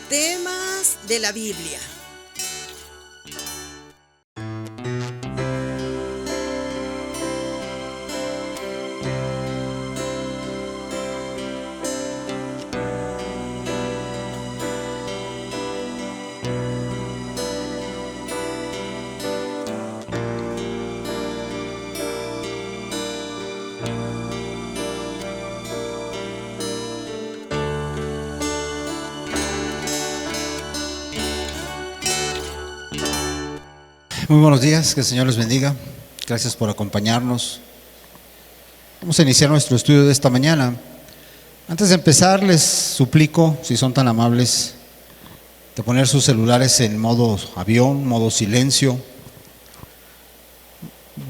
Temas de la Biblia. Muy buenos días, que el Señor les bendiga. Gracias por acompañarnos. Vamos a iniciar nuestro estudio de esta mañana. Antes de empezar, les suplico, si son tan amables, de poner sus celulares en modo avión, modo silencio,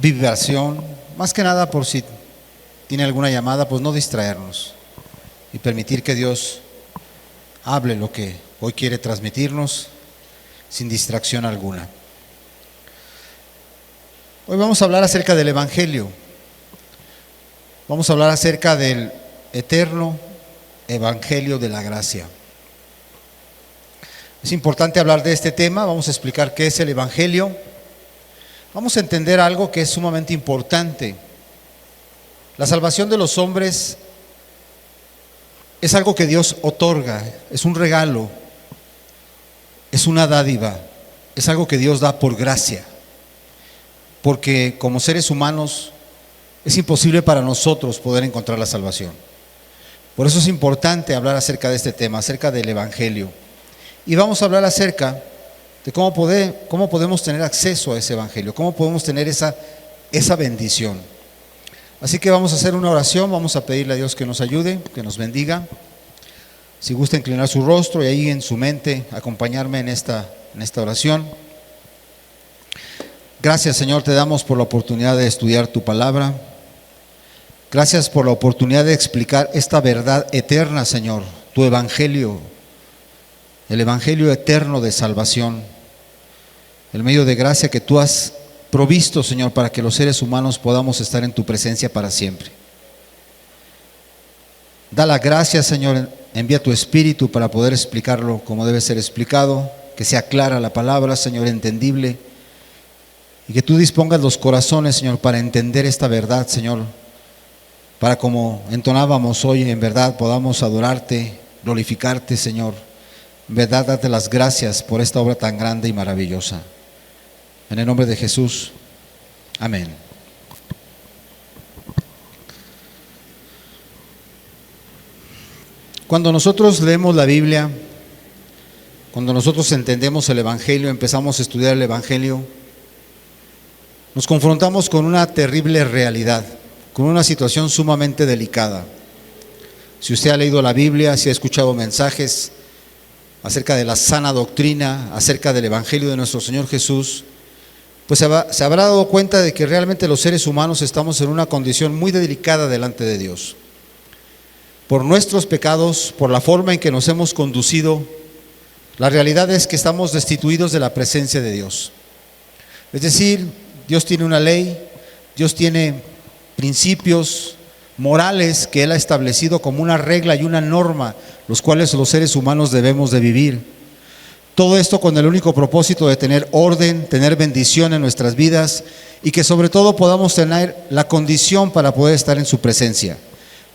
vibración, más que nada por si tiene alguna llamada, pues no distraernos y permitir que Dios hable lo que hoy quiere transmitirnos sin distracción alguna. Hoy vamos a hablar acerca del Evangelio. Vamos a hablar acerca del eterno Evangelio de la gracia. Es importante hablar de este tema. Vamos a explicar qué es el Evangelio. Vamos a entender algo que es sumamente importante. La salvación de los hombres es algo que Dios otorga, es un regalo, es una dádiva, es algo que Dios da por gracia. Porque como seres humanos es imposible para nosotros poder encontrar la salvación. Por eso es importante hablar acerca de este tema, acerca del Evangelio. Y vamos a hablar acerca de cómo podemos tener acceso a ese Evangelio, cómo podemos tener esa bendición. Así que vamos a hacer una oración, vamos a pedirle a Dios que nos ayude, que nos bendiga. Si gusta inclinar su rostro y ahí en su mente acompañarme en esta oración. Gracias, Señor, te damos por la oportunidad de estudiar tu palabra. Gracias por la oportunidad de explicar esta verdad eterna, Señor, tu Evangelio, el Evangelio eterno de salvación, el medio de gracia que tú has provisto, Señor, para que los seres humanos podamos estar en tu presencia para siempre. Da la gracia, Señor, envía tu Espíritu para poder explicarlo como debe ser explicado, que sea clara la palabra, Señor, entendible. Y que tú dispongas los corazones, Señor, para entender esta verdad, Señor, para como entonábamos hoy, en verdad podamos adorarte, glorificarte, Señor. En verdad, darte las gracias por esta obra tan grande y maravillosa. En el nombre de Jesús, amén. Cuando nosotros leemos la Biblia, cuando nosotros entendemos el Evangelio, empezamos a estudiar el Evangelio, nos confrontamos con una terrible realidad, con una situación sumamente delicada. Si usted ha leído la Biblia, si ha escuchado mensajes acerca de la sana doctrina, acerca del Evangelio de nuestro Señor Jesús, pues se habrá dado cuenta de que realmente los seres humanos estamos en una condición muy delicada delante de Dios. Por nuestros pecados, por la forma en que nos hemos conducido, la realidad es que estamos destituidos de la presencia de Dios. Es decir, Dios tiene una ley, Dios tiene principios morales que Él ha establecido como una regla y una norma, los cuales los seres humanos debemos de vivir. Todo esto con el único propósito de tener orden, tener bendición en nuestras vidas y que sobre todo podamos tener la condición para poder estar en su presencia,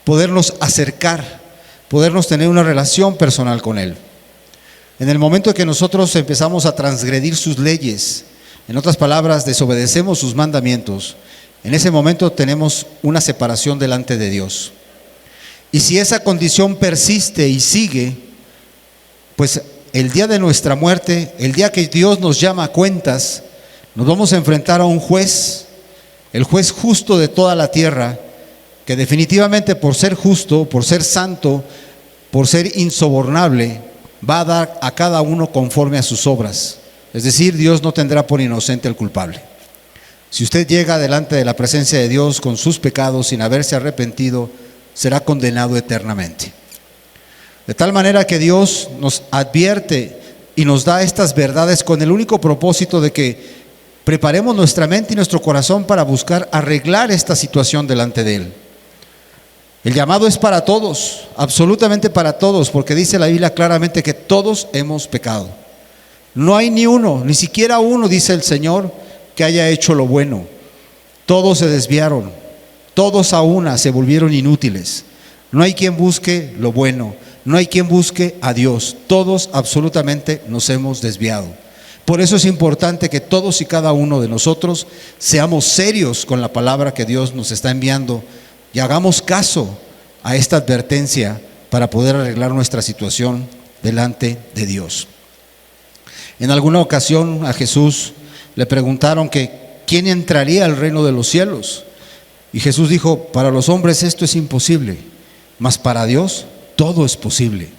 podernos acercar, podernos tener una relación personal con Él. En el momento que nosotros empezamos a transgredir sus leyes, en otras palabras, desobedecemos sus mandamientos, en ese momento tenemos una separación delante de Dios. Y si esa condición persiste y sigue, pues el día de nuestra muerte, el día que Dios nos llama a cuentas, nos vamos a enfrentar a un juez, el juez justo de toda la tierra, que definitivamente por ser justo, por ser santo, por ser insobornable, va a dar a cada uno conforme a sus obras. Es decir, Dios no tendrá por inocente al culpable. Si usted llega delante de la presencia de Dios con sus pecados sin haberse arrepentido, será condenado eternamente. De tal manera que Dios nos advierte y nos da estas verdades con el único propósito de que preparemos nuestra mente y nuestro corazón para buscar arreglar esta situación delante de Él. El llamado es para todos, absolutamente para todos, porque dice la Biblia claramente que todos hemos pecado. No hay ni uno, ni siquiera uno, dice el Señor, que haya hecho lo bueno. Todos se desviaron, todos a una se volvieron inútiles. No hay quien busque lo bueno, no hay quien busque a Dios. Todos absolutamente nos hemos desviado. Por eso es importante que todos y cada uno de nosotros seamos serios con la palabra que Dios nos está enviando y hagamos caso a esta advertencia para poder arreglar nuestra situación delante de Dios. En alguna ocasión a Jesús le preguntaron que quién entraría al reino de los cielos. Y Jesús dijo: para los hombres esto es imposible, mas para Dios todo es posible.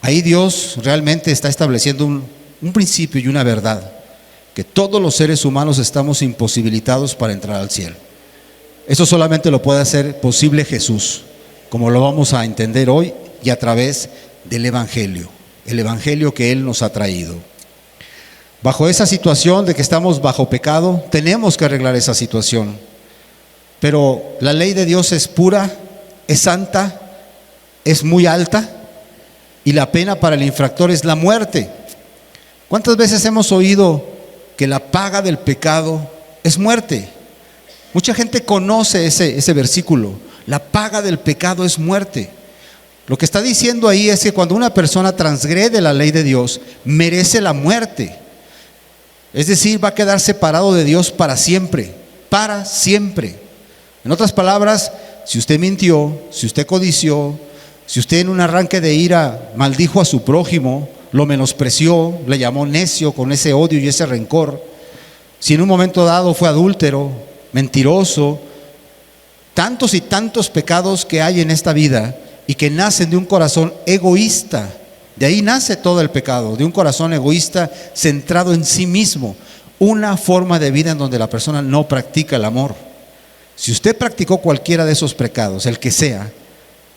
Ahí Dios realmente está estableciendo un principio y una verdad, que todos los seres humanos estamos imposibilitados para entrar al cielo. Eso solamente lo puede hacer posible Jesús, como lo vamos a entender hoy y a través del Evangelio, el Evangelio que Él nos ha traído. Bajo esa situación de que estamos bajo pecado, tenemos que arreglar esa situación. Pero la ley de Dios es pura, es santa, es muy alta, y la pena para el infractor es la muerte. ¿Cuántas veces hemos oído que la paga del pecado es muerte? Mucha gente conoce ese versículo. La paga del pecado es muerte. Lo que está diciendo ahí es que cuando una persona transgrede la ley de Dios, merece la muerte. Es decir, va a quedar separado de Dios para siempre, para siempre. En otras palabras, si usted mintió, si usted codició, si usted en un arranque de ira maldijo a su prójimo, lo menospreció, le llamó necio con ese odio y ese rencor, si en un momento dado fue adúltero, mentiroso, tantos y tantos pecados que hay en esta vida y que nacen de un corazón egoísta. De ahí nace todo el pecado, de un corazón egoísta centrado en sí mismo, una forma de vida en donde la persona no practica el amor. Si usted practicó cualquiera de esos pecados, el que sea,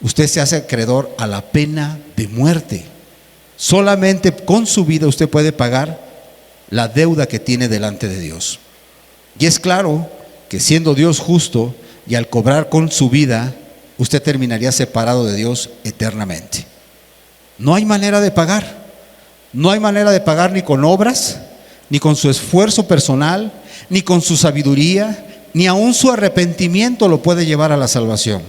usted se hace acreedor a la pena de muerte. Solamente con su vida usted puede pagar la deuda que tiene delante de Dios. Y es claro que siendo Dios justo y al cobrar con su vida, usted terminaría separado de Dios eternamente. No hay manera de pagar. No hay manera de pagar ni con obras, ni con su esfuerzo personal, ni con su sabiduría, ni aún su arrepentimiento lo puede llevar a la salvación.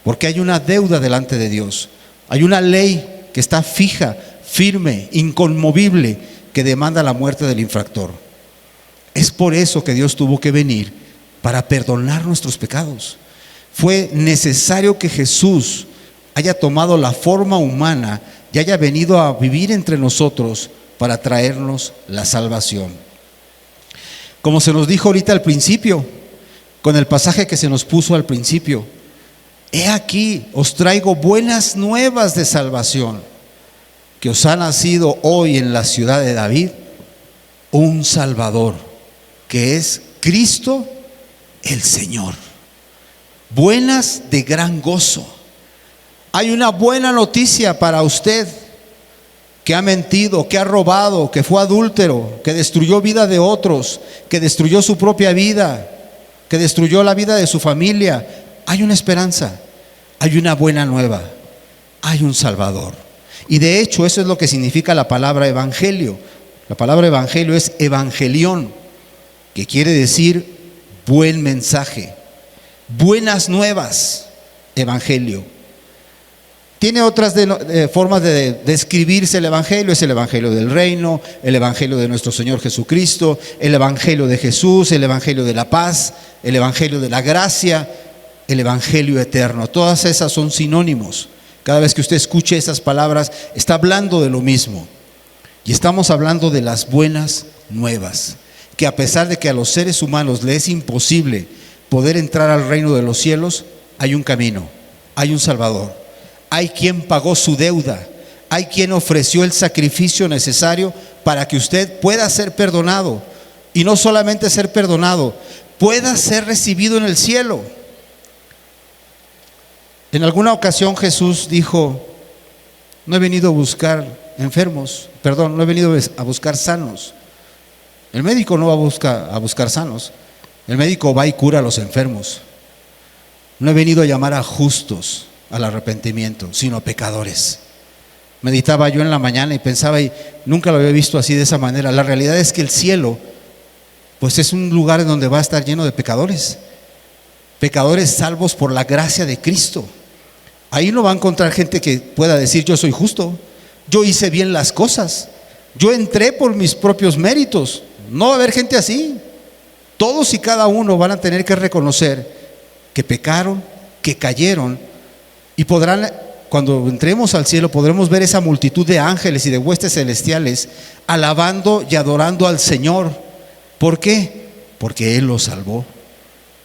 Porque hay una deuda delante de Dios. Hay una ley que está fija, firme, inconmovible, que demanda la muerte del infractor. Es por eso que Dios tuvo que venir, para perdonar nuestros pecados. Fue necesario que Jesús haya tomado la forma humana y haya venido a vivir entre nosotros para traernos la salvación. Como se nos dijo ahorita al principio, con el pasaje que se nos puso al principio: he aquí, os traigo buenas nuevas de salvación, que os ha nacido hoy en la ciudad de David un Salvador, que es Cristo el Señor. Buenas de gran gozo. Hay una buena noticia para usted que ha mentido, que ha robado, que fue adúltero, que destruyó vida de otros, que destruyó su propia vida, que destruyó la vida de su familia. Hay una esperanza, hay una buena nueva, hay un Salvador. Y de hecho eso es lo que significa la palabra evangelio. La palabra evangelio es evangelión, que quiere decir buen mensaje, buenas nuevas, evangelio. Tiene otras formas de describirse el evangelio. Es el evangelio del reino, el evangelio de nuestro Señor Jesucristo, el evangelio de Jesús, el evangelio de la paz, el evangelio de la gracia, el evangelio eterno. Todas esas son sinónimos. Cada vez que usted escuche esas palabras, está hablando de lo mismo. Y estamos hablando de las buenas nuevas, que a pesar de que a los seres humanos les es imposible poder entrar al reino de los cielos, hay un camino, hay un Salvador. Hay quien pagó su deuda, hay quien ofreció el sacrificio necesario para que usted pueda ser perdonado. Y no solamente ser perdonado, pueda ser recibido en el cielo. En alguna ocasión Jesús dijo: no he venido a buscar enfermos, no he venido a buscar sanos. El médico no va a buscar sanos, el médico va y cura a los enfermos. No he venido a llamar a justos, al arrepentimiento, sino a pecadores. Meditaba yo en la mañana y pensaba, y nunca lo había visto así de esa manera. La realidad es que el cielo, pues es un lugar en donde va a estar lleno de pecadores. Pecadores salvos por la gracia de Cristo. Ahí no va a encontrar gente que pueda decir: yo soy justo, yo hice bien las cosas, yo entré por mis propios méritos. No va a haber gente así. Todos y cada uno van a tener que reconocer que pecaron, que cayeron, y podrán, cuando entremos al cielo, podremos ver esa multitud de ángeles y de huestes celestiales alabando y adorando al Señor. ¿Por qué? Porque Él los salvó,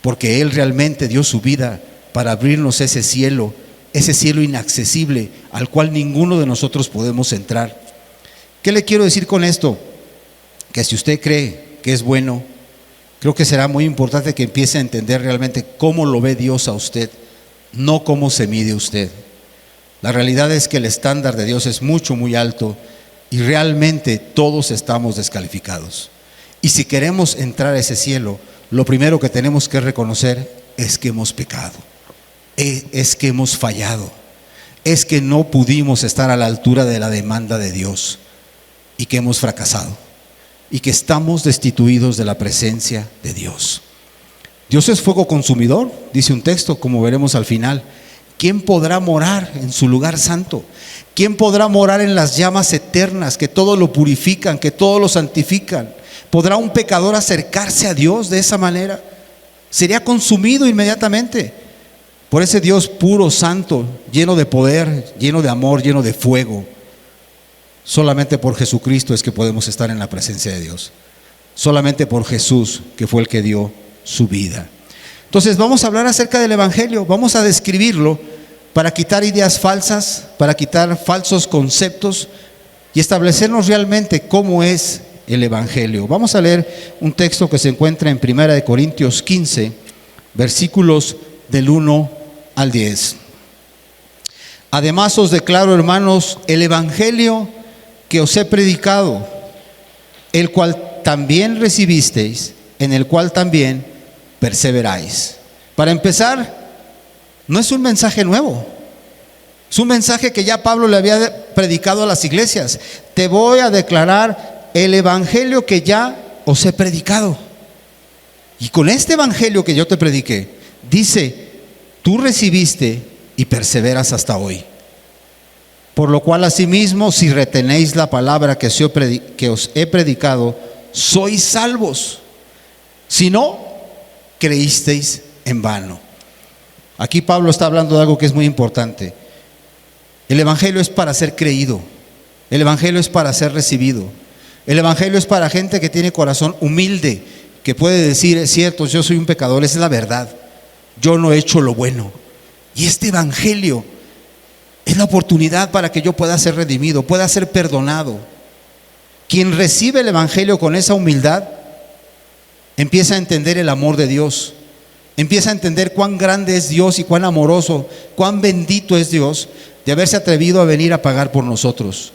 porque Él realmente dio su vida para abrirnos ese cielo inaccesible al cual ninguno de nosotros podemos entrar. ¿Qué le quiero decir con esto? Que si usted cree que es bueno, creo que será muy importante que empiece a entender realmente cómo lo ve Dios a usted, no cómo se mide usted. La realidad es que el estándar de Dios es muy alto y realmente todos estamos descalificados. Y si queremos entrar a ese cielo, lo primero que tenemos que reconocer es que hemos pecado, es que hemos fallado, es que no pudimos estar a la altura de la demanda de Dios y que hemos fracasado y que estamos destituidos de la presencia de Dios. Dios es fuego consumidor, dice un texto, como veremos al final. ¿Quién podrá morar en su lugar santo? ¿Quién podrá morar en las llamas eternas que todo lo purifican, que todo lo santifican? ¿Podrá un pecador acercarse a Dios de esa manera? Sería consumido inmediatamente por ese Dios puro, santo, lleno de poder, lleno de amor, lleno de fuego. Solamente por Jesucristo es que podemos estar en la presencia de Dios. Solamente por Jesús, que fue el que dio su vida. Entonces vamos a hablar acerca del Evangelio, vamos a describirlo para quitar ideas falsas, para quitar falsos conceptos y establecernos realmente cómo es el Evangelio. Vamos a leer un texto que se encuentra en 1 Corintios 15, versículos del 1 al 10. Además os declaro, hermanos, el Evangelio que os he predicado, el cual también recibisteis, en el cual también perseveráis. Para empezar, no es un mensaje nuevo, es un mensaje que ya Pablo le había predicado a las iglesias. Te voy a declarar el Evangelio que ya os he predicado. Y con este Evangelio que yo te prediqué, dice, tú recibiste y perseveras hasta hoy. Por lo cual asimismo, si retenéis la palabra que os he predicado, sois salvos. Si no, creísteis en vano. Aquí Pablo está hablando de algo que es muy importante. El Evangelio es para ser creído. El Evangelio es para ser recibido. El Evangelio es para gente que tiene corazón humilde, que puede decir, es cierto, yo soy un pecador, esa es la verdad, yo no he hecho lo bueno. Y este Evangelio es la oportunidad para que yo pueda ser redimido, pueda ser perdonado. Quien recibe el Evangelio con esa humildad, empieza a entender el amor de Dios, empieza a entender cuán grande es Dios y cuán amoroso, cuán bendito es Dios de haberse atrevido a venir a pagar por nosotros.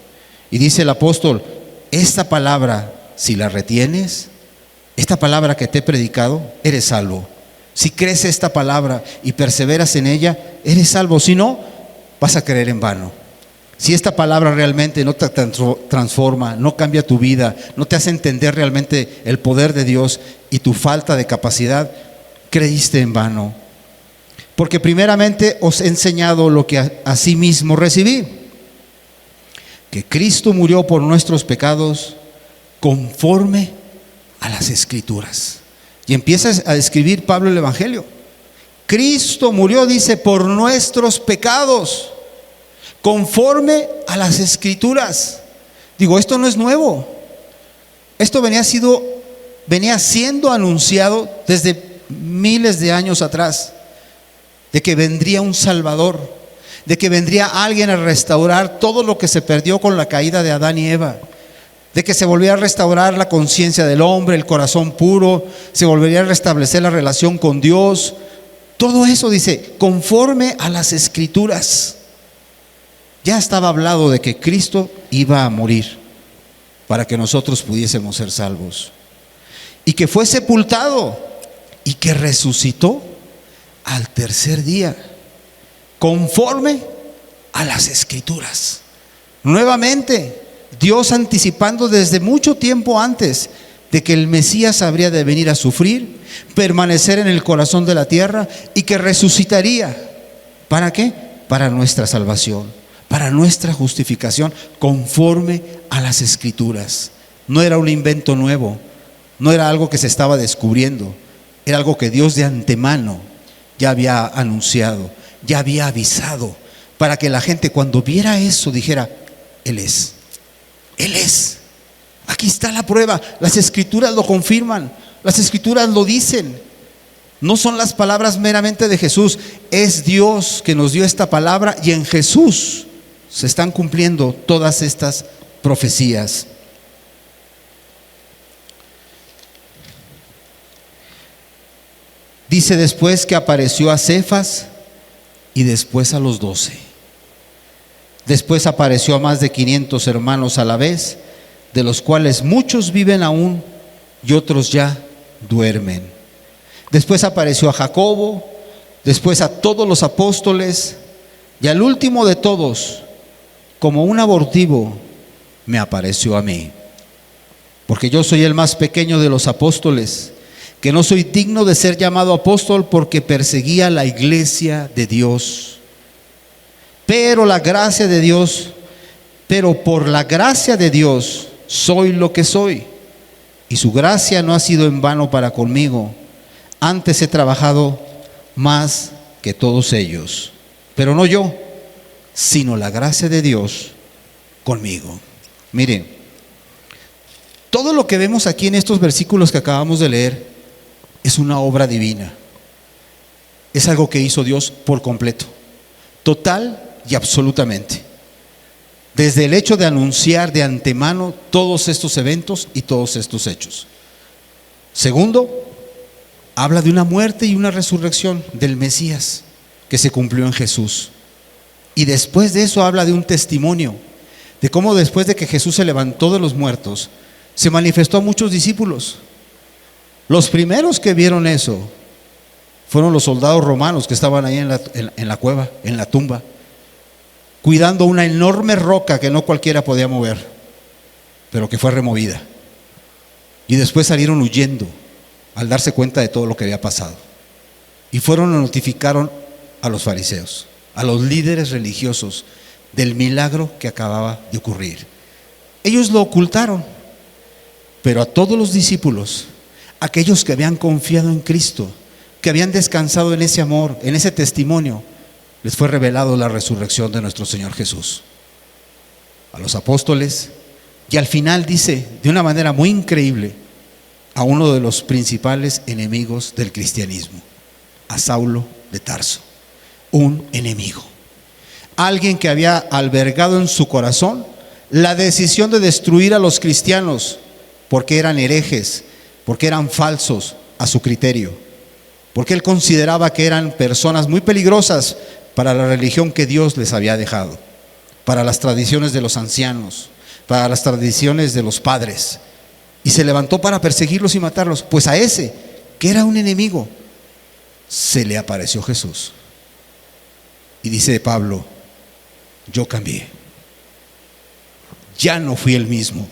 Y dice el apóstol, esta palabra, si la retienes, esta palabra que te he predicado, eres salvo. Si crees esta palabra y perseveras en ella, eres salvo. Si no, vas a creer en vano. Si esta palabra realmente no te transforma, no cambia tu vida, no te hace entender realmente el poder de Dios y tu falta de capacidad, creíste en vano. Porque primeramente os he enseñado lo que asimismo recibí, que Cristo murió por nuestros pecados conforme a las Escrituras. Y empieza a describir Pablo el Evangelio. Cristo murió, dice, por nuestros pecados, conforme a las Escrituras. Digo, esto no es nuevo. Esto venía siendo anunciado desde miles de años atrás, de que vendría un Salvador, de que vendría alguien a restaurar todo lo que se perdió con la caída de Adán y Eva, de que se volviera a restaurar la conciencia del hombre, el corazón puro, se volvería a restablecer la relación con Dios. Todo eso, dice, conforme a las Escrituras. Ya estaba hablado de que Cristo iba a morir para que nosotros pudiésemos ser salvos, y que fue sepultado y que resucitó al tercer día. conforme a las Escrituras. Nuevamente, Dios anticipando desde mucho tiempo antes de que el Mesías habría de venir a sufrir, permanecer en el corazón de la tierra y que resucitaría. ¿Para qué? Para nuestra salvación, para nuestra justificación, conforme a las Escrituras. No era un invento nuevo, no era algo que se estaba descubriendo, era algo que Dios de antemano ya había anunciado, ya había avisado, para que la gente cuando viera eso dijera: Él es, Él es. Aquí está la prueba, las Escrituras lo confirman, las Escrituras lo dicen. No son las palabras meramente de Jesús, es Dios que nos dio esta palabra, y en Jesús se están cumpliendo todas estas profecías. Dice después que apareció a Cefas y después a los 12. Después apareció a más de 500 hermanos a la vez, de los cuales muchos viven aún y otros ya duermen. Después apareció a Jacobo, después a todos los apóstoles, y al último de todos, como un abortivo, me apareció a mí. Porque yo soy el más pequeño de los apóstoles, que no soy digno de ser llamado apóstol porque perseguía la iglesia de Dios. Pero por la gracia de Dios soy lo que soy, y su gracia no ha sido en vano para conmigo. Antes he trabajado más que todos ellos, pero no yo, sino la gracia de Dios conmigo. Miren, todo lo que vemos aquí en estos versículos que acabamos de leer es una obra divina. Es algo que hizo Dios por completo, total y absolutamente. Desde el hecho de anunciar de antemano todos estos eventos y todos estos hechos. Segundo, habla de una muerte y una resurrección del Mesías que se cumplió en Jesús. Y después de eso habla de un testimonio, de cómo después de que Jesús se levantó de los muertos, se manifestó a muchos discípulos. Los primeros que vieron eso fueron los soldados romanos que estaban ahí en la cueva, en la tumba, cuidando una enorme roca que no cualquiera podía mover, pero que fue removida. Y después salieron huyendo al darse cuenta de todo lo que había pasado. Y fueron y notificaron a los fariseos, a los líderes religiosos, del milagro que acababa de ocurrir. Ellos lo ocultaron, pero a todos los discípulos, aquellos que habían confiado en Cristo, que habían descansado en ese amor, en ese testimonio, les fue revelado la resurrección de nuestro Señor Jesús. A los apóstoles, y al final dice de una manera muy increíble, a uno de los principales enemigos del cristianismo, a Saulo de Tarso, un enemigo, alguien que había albergado en su corazón la decisión de destruir a los cristianos porque eran herejes, porque eran falsos a su criterio, porque él consideraba que eran personas muy peligrosas para la religión que Dios les había dejado, para las tradiciones de los ancianos, para las tradiciones de los padres, y se levantó para perseguirlos y matarlos. Pues a ese, que era un enemigo, se le apareció Jesús. Y dice Pablo: yo cambié, ya no fui el mismo.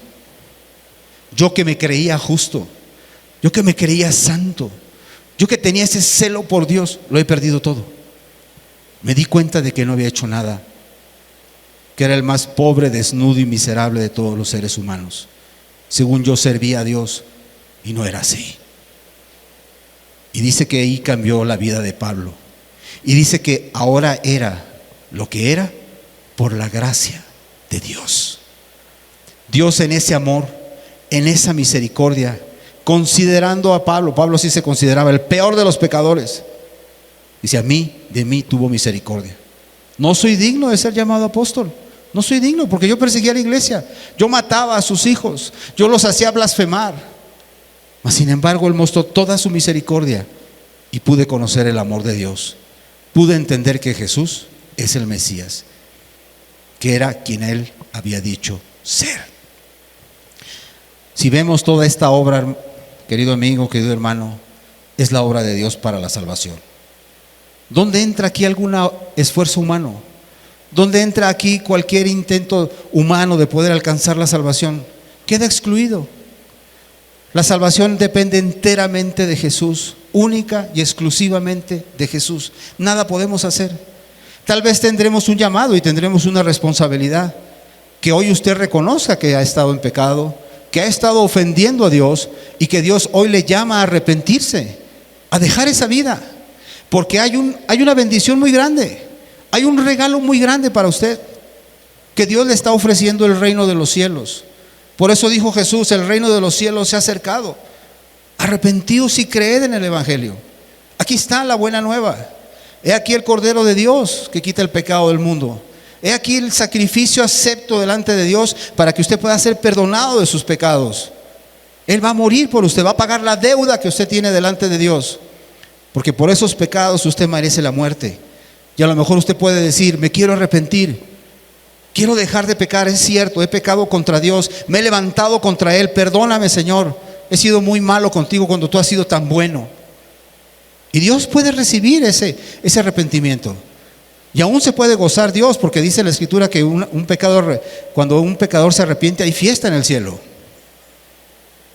Yo que me creía justo, yo que me creía santo, yo que tenía ese celo por Dios, lo he perdido todo. Me di cuenta de que no había hecho nada, que era el más pobre, desnudo y miserable de todos los seres humanos. Según yo servía a Dios, y no era así. Y dice que ahí cambió la vida de Pablo. Y dice que ahora era lo que era por la gracia de Dios. Dios en ese amor, en esa misericordia, considerando a Pablo. Pablo sí se consideraba el peor de los pecadores. Dice: de mí tuvo misericordia. No soy digno de ser llamado apóstol. No soy digno porque yo perseguía a la iglesia. Yo mataba a sus hijos. Yo los hacía blasfemar. Mas sin embargo, Él mostró toda su misericordia y pude conocer el amor de Dios. Pude entender que Jesús es el Mesías, que era quien Él había dicho ser. Si vemos toda esta obra, querido amigo, querido hermano, es la obra de Dios para la salvación. ¿Dónde entra aquí algún esfuerzo humano? ¿Dónde entra aquí cualquier intento humano de poder alcanzar la salvación? Queda excluido. La salvación depende enteramente de Jesús, única y exclusivamente de Jesús. Nada podemos hacer. Tal vez tendremos un llamado y tendremos una responsabilidad. Que hoy usted reconozca que ha estado en pecado, que ha estado ofendiendo a Dios y que Dios hoy le llama a arrepentirse, a dejar esa vida. Porque hay una bendición muy grande, hay un regalo muy grande para usted, que Dios le está ofreciendo el reino de los cielos. Por eso dijo Jesús: el reino de los cielos se ha acercado. Arrepentidos y creed en el Evangelio. Aquí está la buena nueva. He aquí el Cordero de Dios que quita el pecado del mundo. He aquí el sacrificio acepto delante de Dios para que usted pueda ser perdonado de sus pecados. Él va a morir por usted, va a pagar la deuda que usted tiene delante de Dios, porque por esos pecados usted merece la muerte. Y a lo mejor usted puede decir: me quiero arrepentir, quiero dejar de pecar. Es cierto, he pecado contra Dios, me he levantado contra Él, perdóname, Señor, he sido muy malo contigo cuando tú has sido tan bueno. Y Dios puede recibir ese arrepentimiento. Y aún se puede gozar Dios, porque dice la Escritura que cuando un pecador se arrepiente, hay fiesta en el cielo.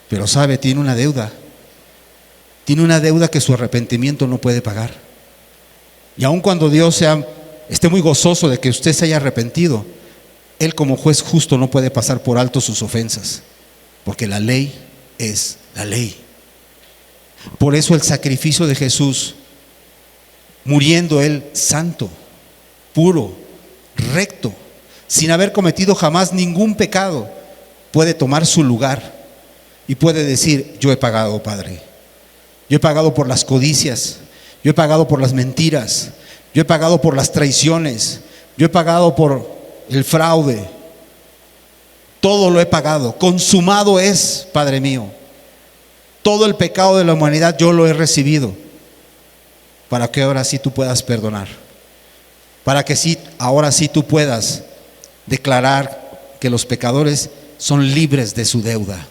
Pero sabe, tiene una deuda. Tiene una deuda que su arrepentimiento no puede pagar. Y aun cuando Dios esté muy gozoso de que usted se haya arrepentido, Él como juez justo no puede pasar por alto sus ofensas, porque la ley es la ley. Por eso el sacrificio de Jesús, muriendo Él santo, puro, recto, sin haber cometido jamás ningún pecado, puede tomar su lugar y puede decir: yo he pagado, Padre. Yo he pagado por las codicias, yo he pagado por las mentiras, yo he pagado por las traiciones, yo he pagado por el fraude. Todo lo he pagado, consumado es, Padre mío. Todo el pecado de la humanidad yo lo he recibido, para que ahora sí tú puedas perdonar, para que sí, ahora sí tú puedas declarar que los pecadores son libres de su deuda.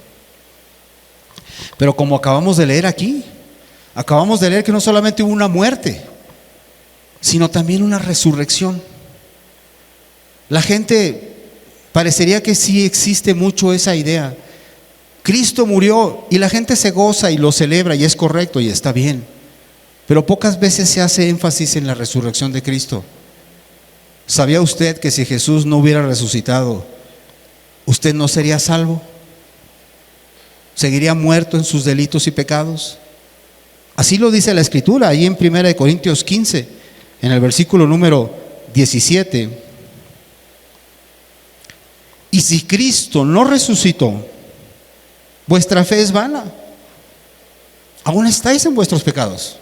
Pero como acabamos de leer aquí, acabamos de leer que no solamente hubo una muerte, sino también una resurrección. La gente parecería que sí existe mucho esa idea. Cristo murió y la gente se goza y lo celebra, y es correcto y está bien, pero pocas veces se hace énfasis en la resurrección de Cristo. ¿Sabía usted que si Jesús no hubiera resucitado, usted no sería salvo? ¿Seguiría muerto en sus delitos y pecados? Así lo dice la Escritura, ahí en 1 Corintios 15, en el versículo número 17. Y si Cristo no resucitó, vuestra fe es vana, aún estáis en vuestros pecados.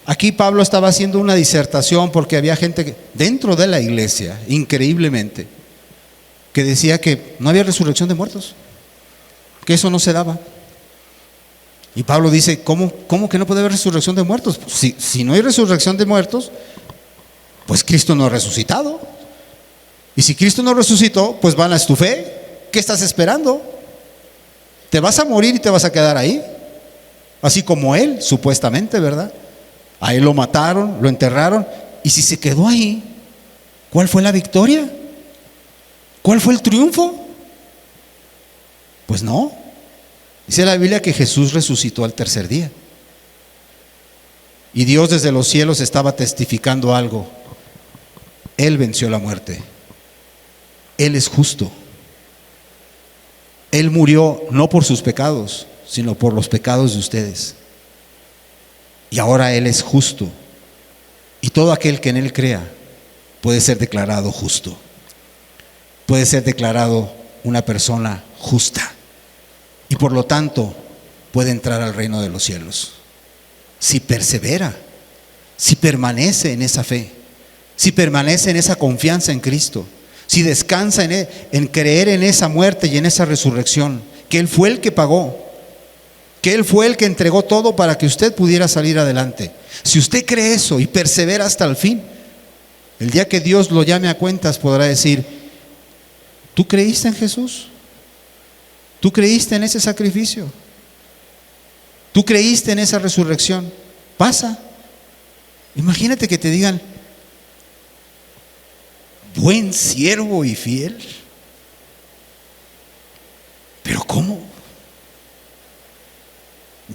Aquí Pablo estaba haciendo una disertación, porque había gente dentro de la iglesia, increíblemente, que decía que no había resurrección de muertos, que eso no se daba. Y Pablo dice: ¿cómo que no puede haber resurrección de muertos? Pues si no hay resurrección de muertos, pues Cristo no ha resucitado. Y si Cristo no resucitó, pues vana es tu fe. ¿Qué estás esperando? Te vas a morir y te vas a quedar ahí, así como Él, supuestamente, ¿verdad? A Él lo mataron, lo enterraron, y si se quedó ahí, ¿cuál fue la victoria? ¿Cuál fue el triunfo? Pues no. Dice la Biblia que Jesús resucitó al tercer día. Y Dios desde los cielos estaba testificando algo. Él venció la muerte. Él es justo. Él murió no por sus pecados, sino por los pecados de ustedes. Y ahora Él es justo. Y todo aquel que en Él crea puede ser declarado justo. Puede ser declarado una persona justa. Y por lo tanto puede entrar al reino de los cielos. Si persevera, si permanece en esa fe, si permanece en esa confianza en Cristo, si descansa en creer en esa muerte y en esa resurrección, que Él fue el que pagó, que Él fue el que entregó todo para que usted pudiera salir adelante. Si usted cree eso y persevera hasta el fin, el día que Dios lo llame a cuentas podrá decir: ¿tú creíste en Jesús? ¿Tú creíste en ese sacrificio? ¿Tú creíste en esa resurrección? Pasa. Imagínate que te digan, buen siervo y fiel. Pero ¿cómo?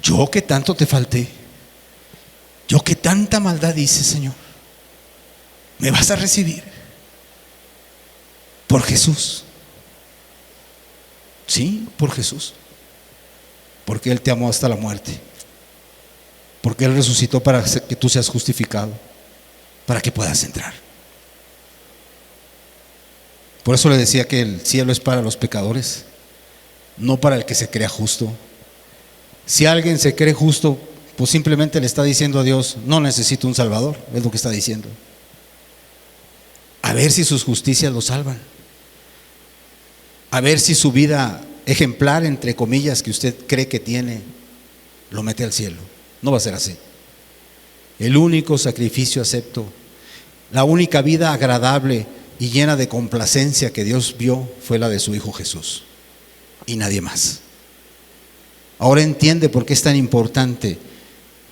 Yo que tanto te falté, yo que tanta maldad hice, Señor, ¿me vas a recibir? Por Jesús. Sí, por Jesús. Porque Él te amó hasta la muerte. Porque Él resucitó para que tú seas justificado, para que puedas entrar. Por eso le decía que el cielo es para los pecadores, no para el que se crea justo. Si alguien se cree justo, pues simplemente le está diciendo a Dios, no necesito un Salvador, es lo que está diciendo. A ver si sus justicias lo salvan. A ver si su vida ejemplar, entre comillas, que usted cree que tiene, lo mete al cielo. No va a ser así. El único sacrificio acepto, la única vida agradable y llena de complacencia que Dios vio fue la de su Hijo Jesús, y nadie más. Ahora entiende por qué es tan importante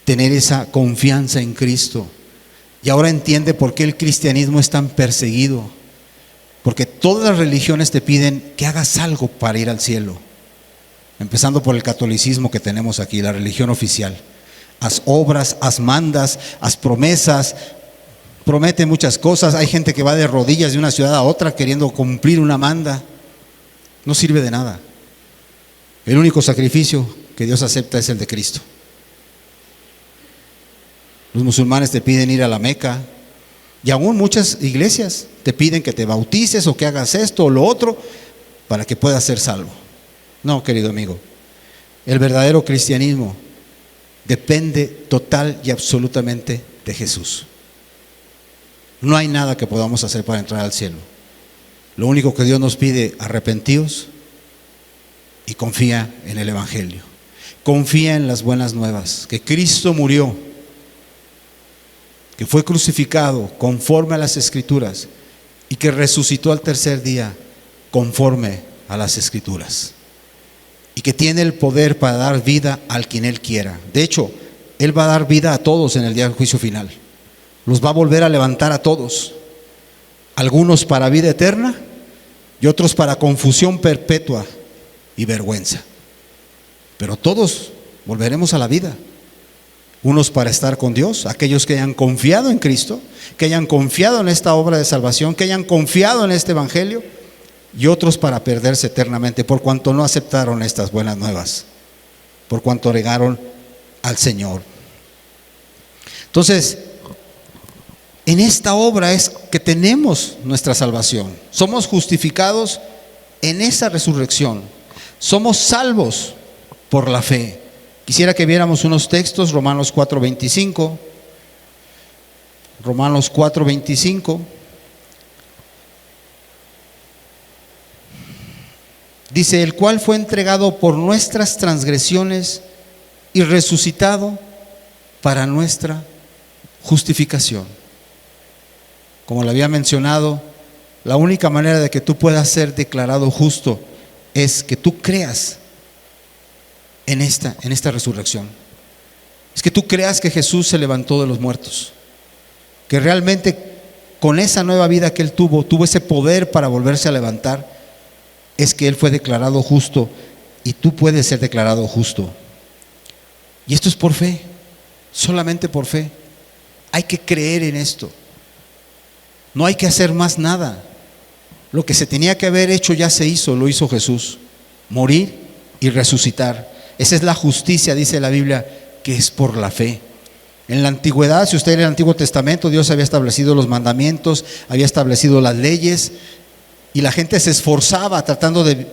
tener esa confianza en Cristo, y ahora entiende por qué el cristianismo es tan perseguido, porque todas las religiones te piden que hagas algo para ir al cielo, empezando por el catolicismo que tenemos aquí, la religión oficial. Haz obras, haz mandas, haz promesas, promete muchas cosas. Hay gente que va de rodillas de una ciudad a otra queriendo cumplir una manda. No sirve de nada. El único sacrificio que Dios acepta es el de Cristo. Los musulmanes te piden ir a la Meca, y aún muchas iglesias te piden que te bautices o que hagas esto o lo otro para que puedas ser salvo. No, querido amigo, el verdadero cristianismo depende total y absolutamente de Jesús. No hay nada que podamos hacer para entrar al cielo. Lo único que Dios nos pide, arrepentíos y confía en el Evangelio. Confía en las buenas nuevas, que Cristo murió, que fue crucificado conforme a las Escrituras y que resucitó al tercer día conforme a las Escrituras, y que tiene el poder para dar vida al quien Él quiera. De hecho, Él va a dar vida a todos en el día del juicio final. Los va a volver a levantar a todos, algunos para vida eterna y otros para confusión perpetua y vergüenza. Pero todos volveremos a la vida. Unos para estar con Dios, aquellos que hayan confiado en Cristo, que hayan confiado en esta obra de salvación, que hayan confiado en este Evangelio, y otros para perderse eternamente por cuanto no aceptaron estas buenas nuevas, por cuanto negaron al Señor. Entonces, en esta obra es que tenemos nuestra salvación. Somos justificados en esa resurrección. Somos salvos por la fe. Quisiera que viéramos unos textos, Romanos 4:25. Romanos 4:25. Dice, el cual fue entregado por nuestras transgresiones y resucitado para nuestra justificación. Como lo había mencionado, la única manera de que tú puedas ser declarado justo es que tú creas en esta resurrección. Es que tú creas que Jesús se levantó de los muertos, que realmente con esa nueva vida que Él tuvo ese poder para volverse a levantar. Es que Él fue declarado justo y tú puedes ser declarado justo. Y esto es por fe, solamente por fe. Hay que creer en esto. No hay que hacer más nada. Lo que se tenía que haber hecho ya se hizo, lo hizo Jesús. Morir y resucitar. Esa es la justicia, dice la Biblia, que es por la fe. En la antigüedad, si usted lee el Antiguo Testamento, Dios había establecido los mandamientos, había establecido las leyes, y la gente se esforzaba tratando de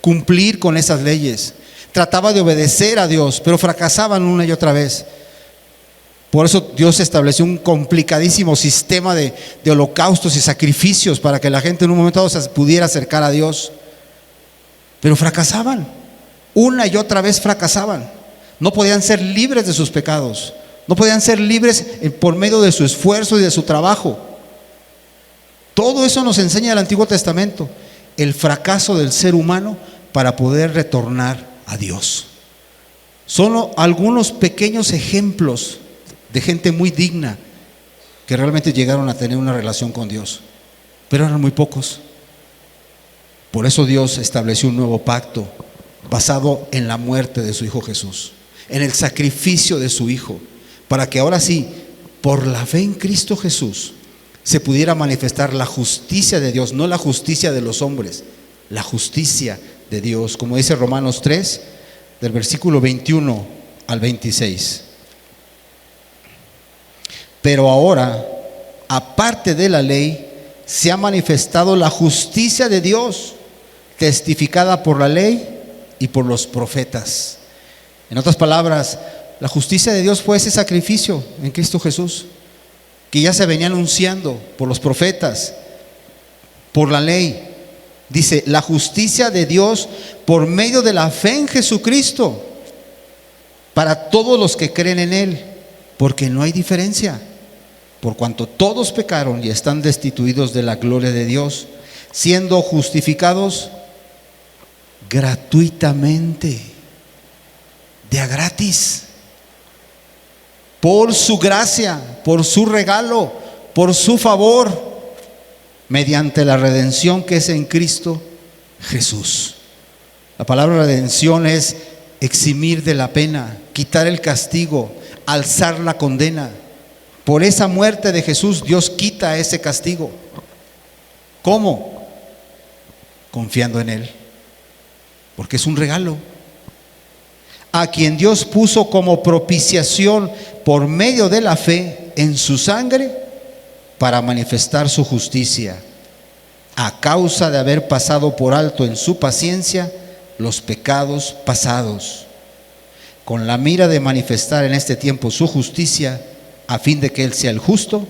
cumplir con esas leyes. Trataba de obedecer a Dios, pero fracasaban una y otra vez. Por eso Dios estableció un complicadísimo sistema de holocaustos y sacrificios para que la gente en un momento dado se pudiera acercar a Dios. Pero fracasaban. Una y otra vez fracasaban. No podían ser libres de sus pecados. No podían ser libres por medio de su esfuerzo y de su trabajo. Todo eso nos enseña el Antiguo Testamento, el fracaso del ser humano para poder retornar a Dios. Solo algunos pequeños ejemplos de gente muy digna que realmente llegaron a tener una relación con Dios, pero eran muy pocos. Por eso Dios estableció un nuevo pacto basado en la muerte de su Hijo Jesús, en el sacrificio de su Hijo, para que ahora sí, por la fe en Cristo Jesús, se pudiera manifestar la justicia de Dios, no la justicia de los hombres, la justicia de Dios, como dice Romanos 3, del versículo 21 al 26. Pero ahora, aparte de la ley, se ha manifestado la justicia de Dios, testificada por la ley y por los profetas. En otras palabras, la justicia de Dios fue ese sacrificio en Cristo Jesús, que ya se venía anunciando por los profetas, por la ley. Dice, la justicia de Dios por medio de la fe en Jesucristo, para todos los que creen en Él, porque no hay diferencia, por cuanto todos pecaron y están destituidos de la gloria de Dios, siendo justificados gratuitamente, de a gratis, por su gracia, por su regalo, por su favor, mediante la redención que es en Cristo Jesús. La palabra redención es eximir de la pena, quitar el castigo, alzar la condena. Por esa muerte de Jesús, Dios quita ese castigo. ¿Cómo? Confiando en Él, porque es un regalo. A quien Dios puso como propiciación por medio de la fe en su sangre, para manifestar su justicia, a causa de haber pasado por alto en su paciencia los pecados pasados, con la mira de manifestar en este tiempo su justicia, a fin de que Él sea el justo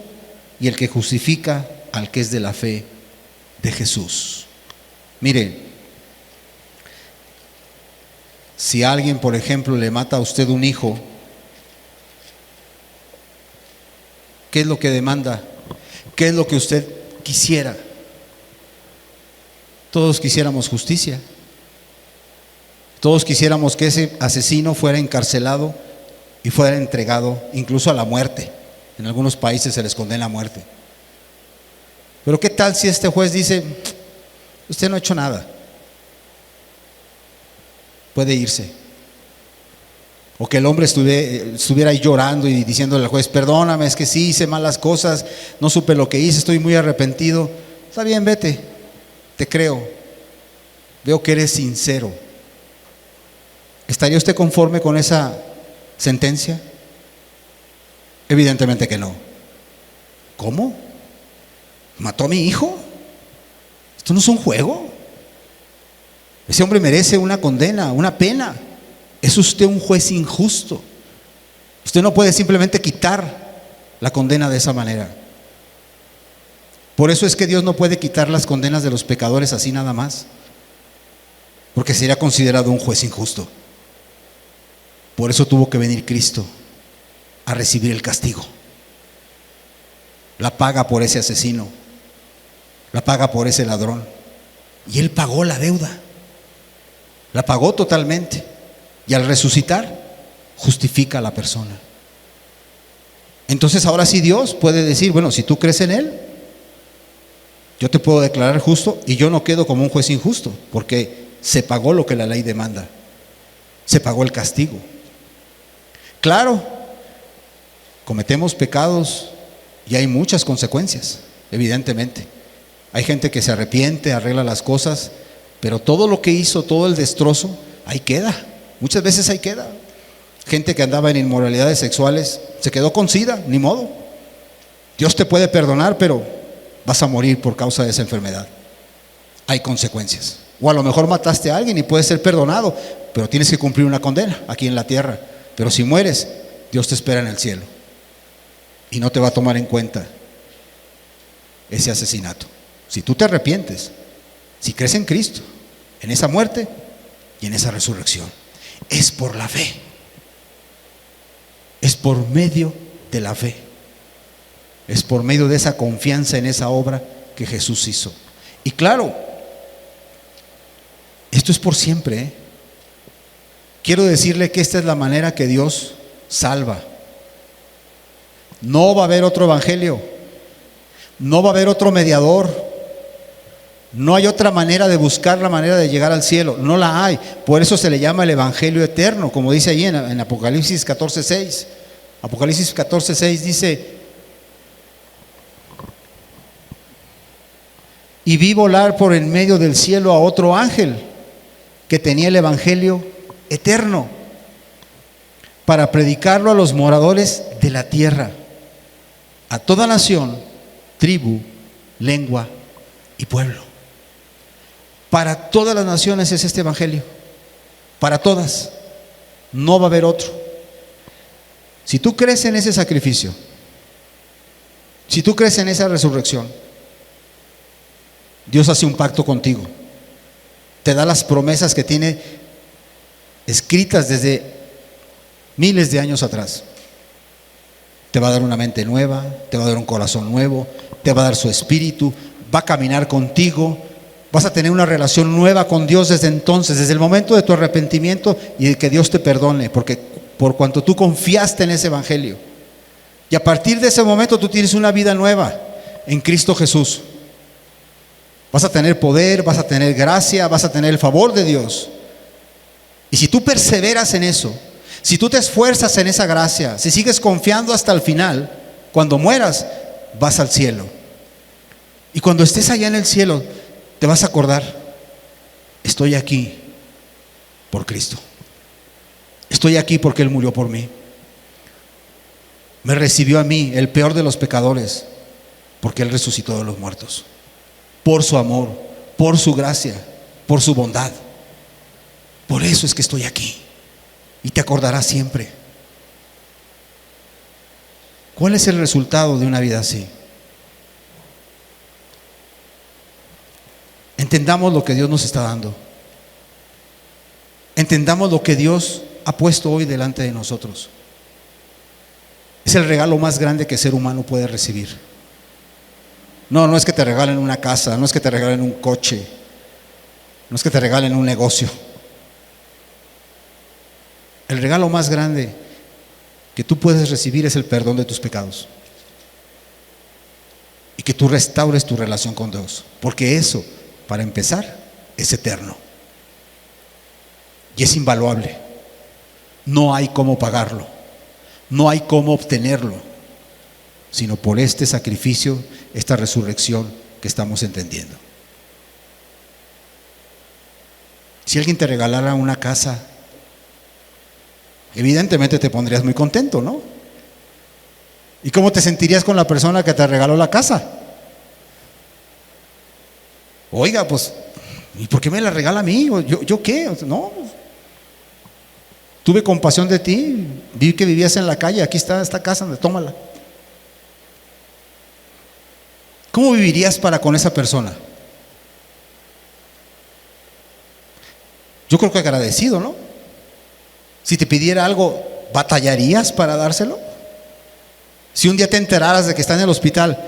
y el que justifica al que es de la fe de Jesús. Mire, si alguien, por ejemplo, le mata a usted un hijo, ¿qué es lo que demanda? ¿Qué es lo que usted quisiera? Todos quisiéramos justicia. Todos quisiéramos que ese asesino fuera encarcelado y fuera entregado incluso a la muerte. En algunos países se les condena a muerte. Pero ¿qué tal si este juez dice, usted no ha hecho nada, puede irse? O que el hombre estuviera ahí llorando y diciéndole al juez, perdóname, es que sí hice malas cosas, no supe lo que hice, estoy muy arrepentido. Está bien, vete, te creo, veo que eres sincero. ¿Estaría usted conforme con esa sentencia? Evidentemente que no. ¿Cómo? ¿Mató a mi hijo? Esto no es un juego. Ese hombre merece una condena, una pena. Es usted un juez injusto. Usted no puede simplemente quitar la condena de esa manera. Por eso es que Dios no puede quitar las condenas de los pecadores así nada más, porque sería considerado un juez injusto. Por eso tuvo que venir Cristo a recibir el castigo, la paga por ese asesino, la paga por ese ladrón. Y Él pagó la deuda, la pagó totalmente. Y al resucitar, justifica a la persona. Entonces ahora sí Dios puede decir, bueno, si tú crees en Él, yo te puedo declarar justo y yo no quedo como un juez injusto, porque se pagó lo que la ley demanda, se pagó el castigo. Claro, cometemos pecados y hay muchas consecuencias, evidentemente. Hay gente que se arrepiente, arregla las cosas, pero todo lo que hizo, todo el destrozo, ahí queda. Muchas veces ahí queda. Gente que andaba en inmoralidades sexuales, se quedó con SIDA, ni modo. Dios te puede perdonar, pero vas a morir por causa de esa enfermedad. Hay consecuencias. O a lo mejor mataste a alguien y puedes ser perdonado, pero tienes que cumplir una condena aquí en la tierra. Pero si mueres, Dios te espera en el cielo y no te va a tomar en cuenta ese asesinato. Si tú te arrepientes, si crees en Cristo, en esa muerte y en esa resurrección, es por la fe, es por medio de la fe, es por medio de esa confianza en esa obra que Jesús hizo. Y claro, esto es por siempre, ¿eh? Quiero decirle que esta es la manera que Dios salva. No va a haber otro evangelio. No va a haber otro mediador. No hay otra manera de buscar la manera de llegar al cielo. No la hay. Por eso se le llama el evangelio eterno, como dice ahí en Apocalipsis 14:6. Apocalipsis 14:6 dice: y vi volar por en medio del cielo a otro ángel que tenía el evangelio eterno para predicarlo a los moradores de la tierra, a toda nación, tribu, lengua y pueblo. Para todas las naciones es este evangelio, para todas. No va a haber otro. Si tú crees en ese sacrificio, si tú crees en esa resurrección, Dios hace un pacto contigo, te da las promesas que tiene escritas desde miles de años atrás. Te va a dar una mente nueva, te va a dar un corazón nuevo, te va a dar su espíritu, va a caminar contigo, vas a tener una relación nueva con Dios desde entonces, desde el momento de tu arrepentimiento y de que Dios te perdone, porque por cuanto tú confiaste en ese evangelio. Y a partir de ese momento tú tienes una vida nueva en Cristo Jesús. Vas a tener poder, vas a tener gracia, vas a tener el favor de Dios. Y si tú perseveras en eso, si tú te esfuerzas en esa gracia, si sigues confiando hasta el final, cuando mueras, vas al cielo. Y cuando estés allá en el cielo, te vas a acordar: estoy aquí por Cristo. Estoy aquí porque Él murió por mí. Me recibió a mí, el peor de los pecadores, porque Él resucitó de los muertos. Por su amor, por su gracia, por su bondad. Por eso es que estoy aquí. Y te acordarás siempre. ¿Cuál es el resultado de una vida así? Entendamos lo que Dios nos está dando. Entendamos lo que Dios ha puesto hoy delante de nosotros. Es el regalo más grande que el ser humano puede recibir. No es que te regalen una casa, no es que te regalen un coche, no es que te regalen un negocio. El regalo más grande que tú puedes recibir es el perdón de tus pecados. Y que tú restaures tu relación con Dios. Porque eso, para empezar, es eterno. Y es invaluable. No hay cómo pagarlo. No hay cómo obtenerlo. Sino por este sacrificio, esta resurrección que estamos entendiendo. Si alguien te regalara una casa, evidentemente te pondrías muy contento, ¿no? ¿Y cómo te sentirías con la persona que te regaló la casa? Oiga, pues, ¿y por qué me la regala a mí? ¿Yo qué? No. Tuve compasión de ti, vi que vivías en la calle, aquí está esta casa, tómala. ¿Cómo vivirías para con esa persona? Yo creo que agradecido, ¿no? Si te pidiera algo, ¿batallarías para dárselo? Si un día te enteraras de que está en el hospital,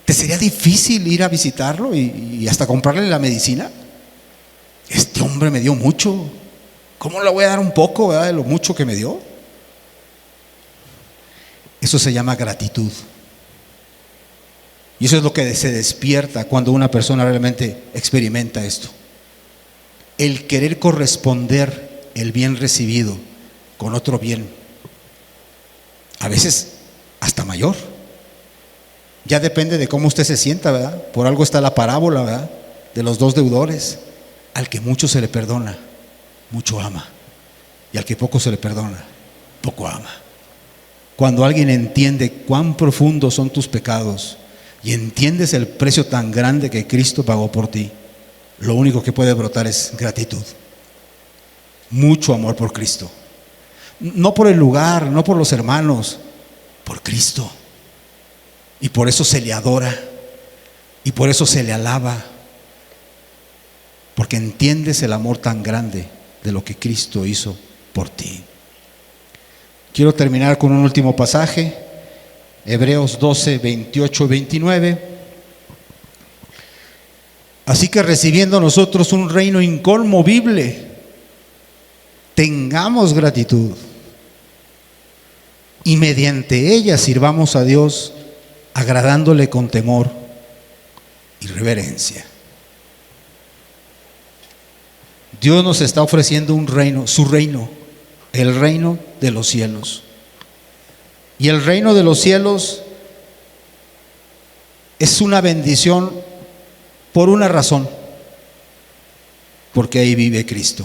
¿te sería difícil ir a visitarlo y hasta comprarle la medicina? Este hombre me dio mucho, ¿cómo le voy a dar un poco, verdad, de lo mucho que me dio? Eso se llama gratitud. Y eso es lo que se despierta cuando una persona realmente experimenta esto. El querer corresponder el bien recibido con otro bien, a veces hasta mayor. Ya depende de cómo usted se sienta, ¿verdad? Por algo está la parábola, ¿verdad?, de los dos deudores. Al que mucho se le perdona, mucho ama. Y al que poco se le perdona, poco ama. Cuando alguien entiende cuán profundos son tus pecados y entiendes el precio tan grande que Cristo pagó por ti, lo único que puede brotar es gratitud. Mucho amor por Cristo. No por el lugar, no por los hermanos, por Cristo. Y por eso se le adora. Y por eso se le alaba. Porque entiendes el amor tan grande de lo que Cristo hizo por ti. Quiero terminar con un último pasaje. Hebreos 12, 28, 29. Así que recibiendo nosotros un reino inconmovible, tengamos gratitud. y mediante ella sirvamos a Dios, agradándole con temor y reverencia. Dios nos está ofreciendo un reino, su reino, el reino de los cielos. Y el reino de los cielos es una bendición por una razón, porque ahí vive Cristo,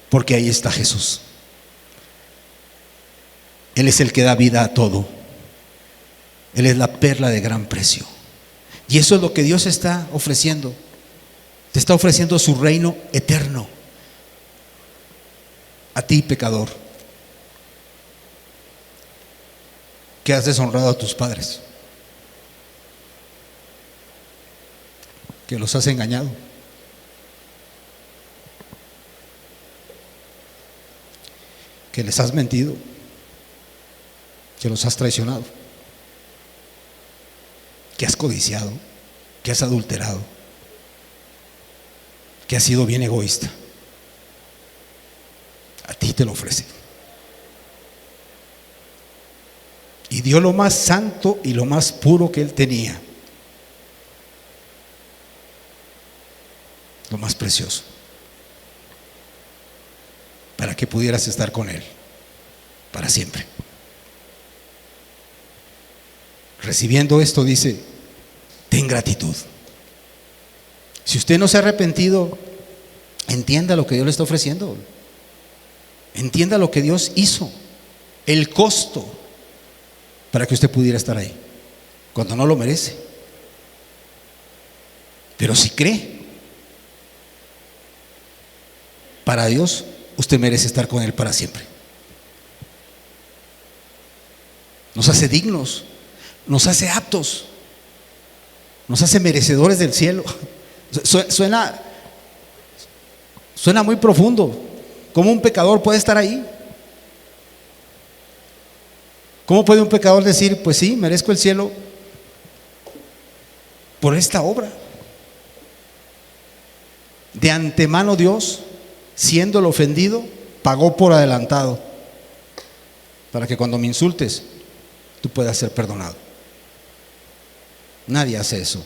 porque ahí está Jesús. Él es el que da vida a todo. Él es la perla de gran precio. Y eso es lo que Dios está ofreciendo. Te está ofreciendo su reino eterno a ti, pecador, que has deshonrado a tus padres, que los has engañado, que les has mentido, que los has traicionado, que has codiciado, que has adulterado, que has sido bien egoísta. A ti te lo ofrece. Y dio lo más santo y lo más puro que él tenía, lo más precioso, para que pudieras estar con él para siempre. Recibiendo esto, dice: ten gratitud. Si usted no se ha arrepentido, entienda lo que Dios le está ofreciendo. Entienda lo que Dios hizo, el costo para que usted pudiera estar ahí, cuando no lo merece. Pero si cree, para Dios usted merece estar con Él para siempre. Nos hace dignos, nos hace aptos, nos hace merecedores del cielo. Suena muy profundo. ¿Cómo un pecador puede estar ahí? ¿Cómo puede un pecador decir: pues sí, merezco el cielo por esta obra? De antemano Dios, siendo el ofendido, pagó por adelantado, para que cuando me insultes, tú puedas ser perdonado. Nadie hace eso.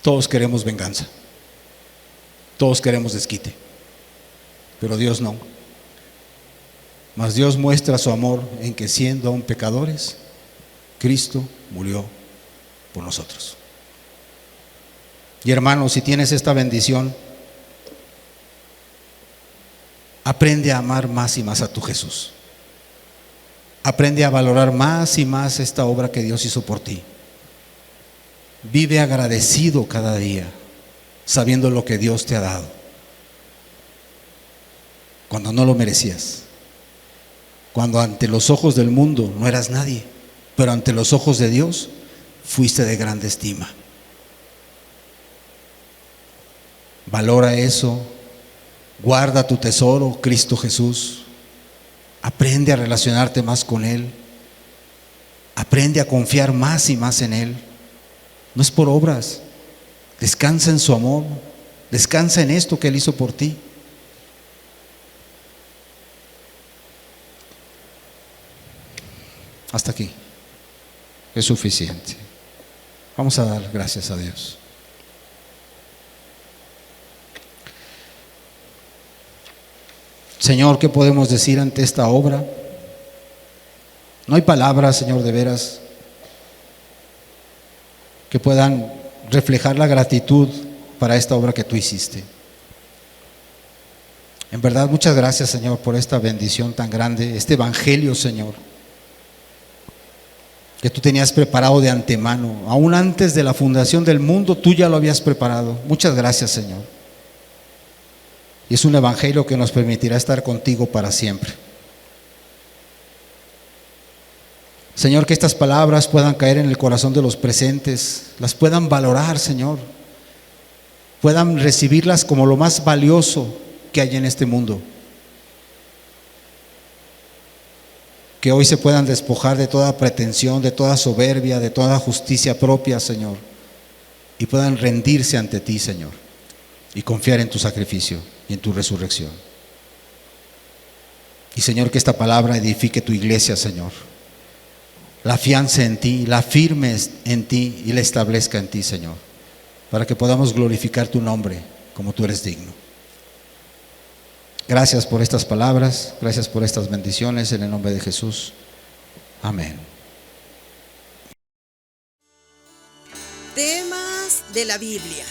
Todos queremos venganza, todos queremos desquite, pero Dios no. Mas Dios muestra su amor en que, siendo aún pecadores, Cristo murió por nosotros. Y hermano, si tienes esta bendición, aprende a amar más y más a tu Jesús. Aprende a valorar más y más esta obra que Dios hizo por ti. Vive agradecido cada día, sabiendo lo que Dios te ha dado, cuando no lo merecías, cuando ante los ojos del mundo no eras nadie, pero ante los ojos de Dios fuiste de grande estima. Valora eso, guarda tu tesoro, Cristo Jesús. Aprende a relacionarte más con Él, aprende a confiar más y más en Él. No es por obras, descansa en su amor, descansa en esto que Él hizo por ti. Hasta aquí es suficiente. Vamos a dar gracias a Dios. Señor, ¿qué podemos decir ante esta obra? No hay palabras, Señor, de veras, que puedan reflejar la gratitud para esta obra que tú hiciste. En verdad, muchas gracias, Señor, por esta bendición tan grande, este evangelio, Señor, que tú tenías preparado de antemano, aún antes de la fundación del mundo, tú ya lo habías preparado. Muchas gracias, Señor. Y es un evangelio que nos permitirá estar contigo para siempre. Señor, que estas palabras puedan caer en el corazón de los presentes, las puedan valorar, Señor, puedan recibirlas como lo más valioso que hay en este mundo. Que hoy se puedan despojar de toda pretensión, de toda soberbia, de toda justicia propia, Señor, y puedan rendirse ante ti, Señor, y confiar en tu sacrificio y en tu resurrección. Y Señor, que esta palabra edifique tu iglesia, Señor. La afiance en ti, la firmes en ti y la establezca en ti, Señor, para que podamos glorificar tu nombre como tú eres digno. Gracias por estas palabras, gracias por estas bendiciones en el nombre de Jesús. Amén. Temas de la Biblia.